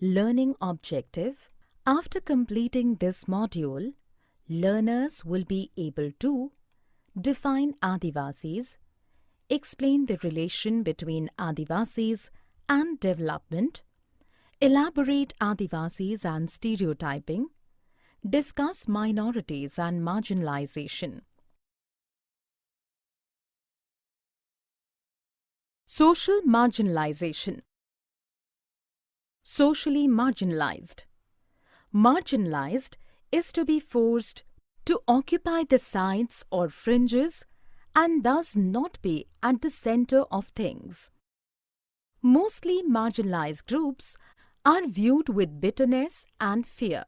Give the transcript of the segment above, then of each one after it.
Learning objective. After completing this module, learners will be able to define Adivasis, explain the relation between Adivasis and development, elaborate Adivasis and stereotyping, discuss minorities and marginalization. Social marginalization. Socially marginalized. Marginalized is to be forced to occupy the sides or fringes and thus not be at the center of things. Mostly marginalized groups are viewed with bitterness and fear.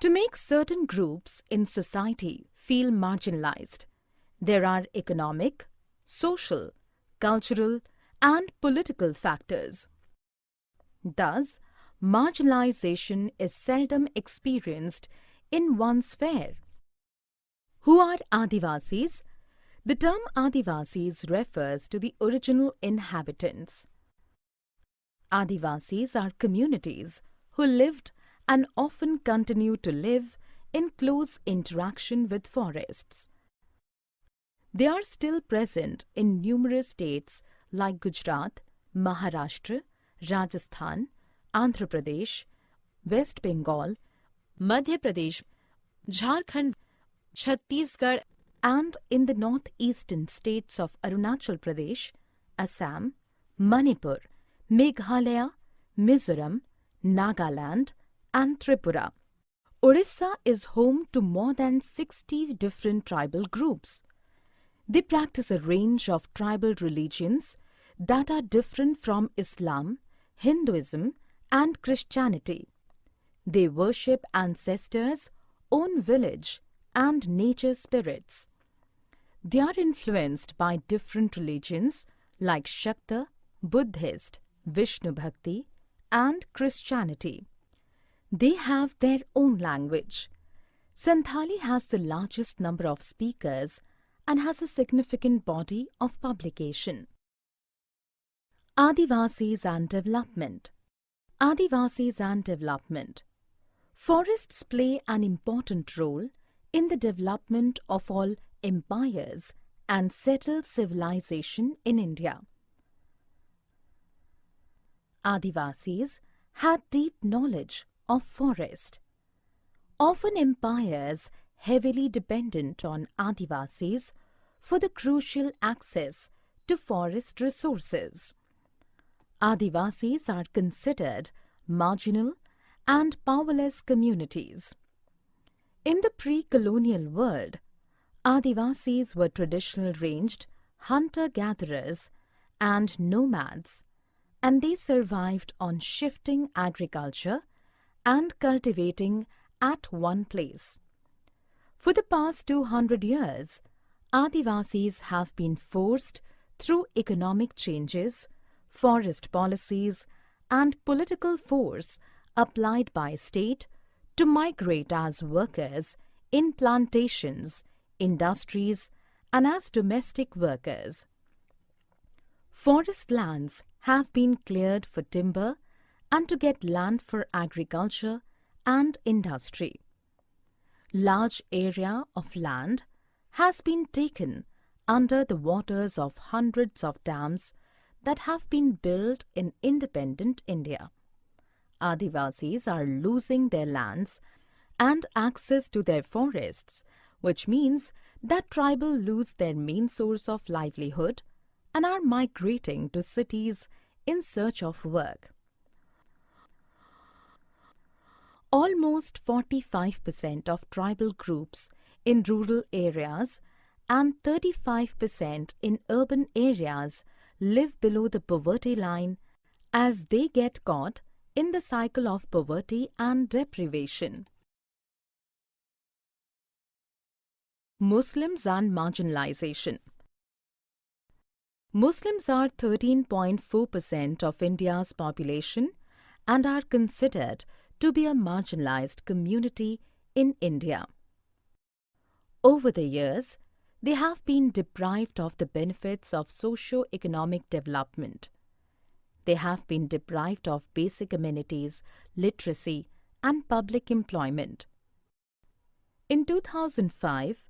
To make certain groups in society feel marginalized, there are economic, social, cultural, and political factors. Thus, marginalization is seldom experienced in one sphere. Who are Adivasis? The term Adivasis refers to the original inhabitants. Adivasis are communities who lived and often continue to live in close interaction with forests. They are still present in numerous states like Gujarat, Maharashtra, Rajasthan, Andhra Pradesh, West Bengal, Madhya Pradesh, Jharkhand, Chhattisgarh, and in the northeastern states of Arunachal Pradesh, Assam, Manipur, Meghalaya, Mizoram, Nagaland, and Tripura. Orissa is home to more than 60 different tribal groups. They practice a range of tribal religions that are different from Islam, Hinduism, and Christianity. They worship ancestors, own village, and nature spirits. They are influenced by different religions like Shakta, Buddhist, Vishnu Bhakti, and Christianity. They have their own language. Santhali has the largest number of speakers and has a significant body of publication. Adivasis and development. Adivasis and development. Forests play an important role in the development of all empires and settled civilization in India. Adivasis had deep knowledge of forest. Often empires heavily dependent on Adivasis for the crucial access to forest resources. Adivasis are considered marginal and powerless communities. In the pre-colonial world, Adivasis were traditional ranged hunter-gatherers and nomads, and they survived on shifting agriculture and cultivating at one place. For the past 200 years, Adivasis have been forced through economic changes, forest policies, and political force applied by state to migrate as workers in plantations, industries, and as domestic workers. Forest lands have been cleared for timber and to get land for agriculture and industry. Large area of land has been taken under the waters of hundreds of dams that have been built in independent India. Adivasis are losing their lands and access to their forests, which means that tribal lose their main source of livelihood and are migrating to cities in search of work. Almost 45% of tribal groups in rural areas and 35% in urban areas live below the poverty line as they get caught in the cycle of poverty and deprivation. Muslims and marginalization. Muslims are 13.4% of India's population and are considered to be a marginalized community in India. Over the years, they have been deprived of the benefits of socio-economic development. they have been deprived of basic amenities, literacy, and public employment. In 2005,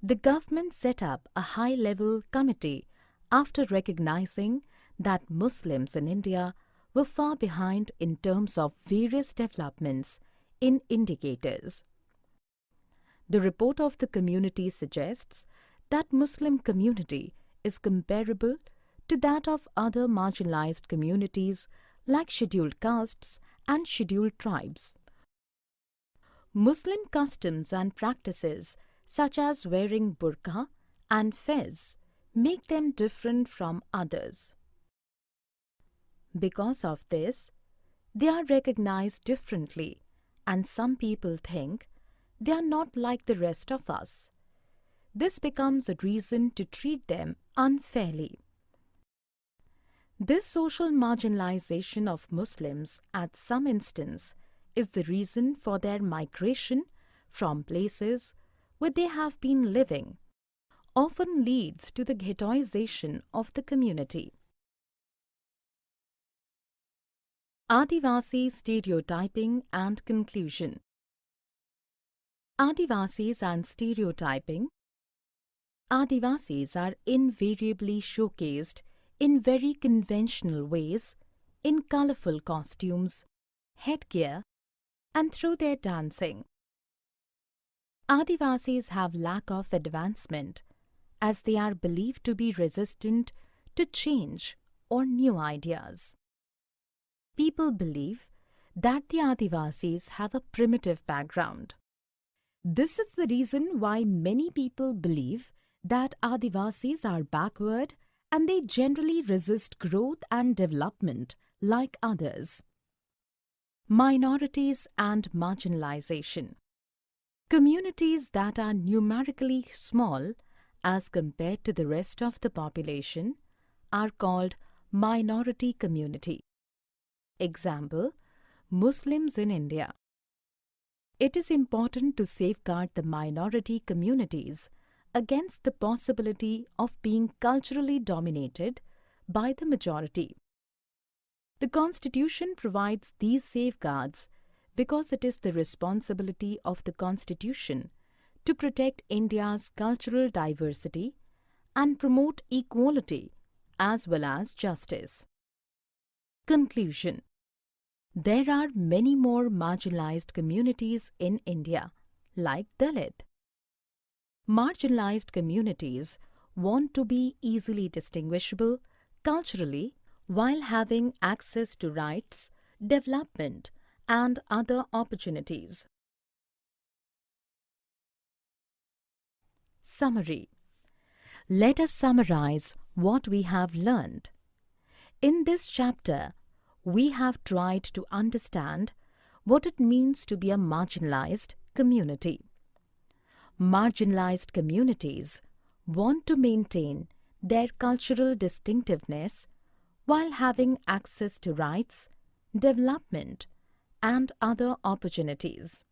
the government set up a high-level committee after recognizing that Muslims in India were far behind in terms of various developments in indicators. The report of the community suggests that Muslim community is comparable to that of other marginalized communities like scheduled castes and scheduled tribes. Muslim customs and practices such as wearing burqa and fez make them different from others. Because of this, they are recognized differently, and some people think they are not like the rest of us. This becomes a reason to treat them unfairly. This social marginalization of Muslims at some instance is the reason for their migration from places where they have been living, often leads to the ghettoization of the community. Adivasi stereotyping and conclusion. Adivasis and stereotyping. Adivasis are invariably showcased in very conventional ways, in colorful costumes, headgear, and through their dancing. Adivasis have lack of advancement as they are believed to be resistant to change or new ideas. People believe that the Adivasis have a primitive background. This is the reason why many people believe that Adivasis are backward and they generally resist growth and development like others. Minorities and marginalization. Communities that are numerically small as compared to the rest of the population are called minority community. Example, Muslims in India. It is important to safeguard the minority communities against the possibility of being culturally dominated by the majority. The Constitution provides these safeguards because it is the responsibility of the Constitution to protect India's cultural diversity and promote equality as well as justice. Conclusion. There are many more marginalized communities in India, like Dalit. Marginalized communities want to be easily distinguishable culturally while having access to rights, development, and other opportunities. Summary. Let us summarize what we have learned. In this chapter, we have tried to understand what it means to be a marginalized community. Marginalized communities want to maintain their cultural distinctiveness while having access to rights, development, and other opportunities.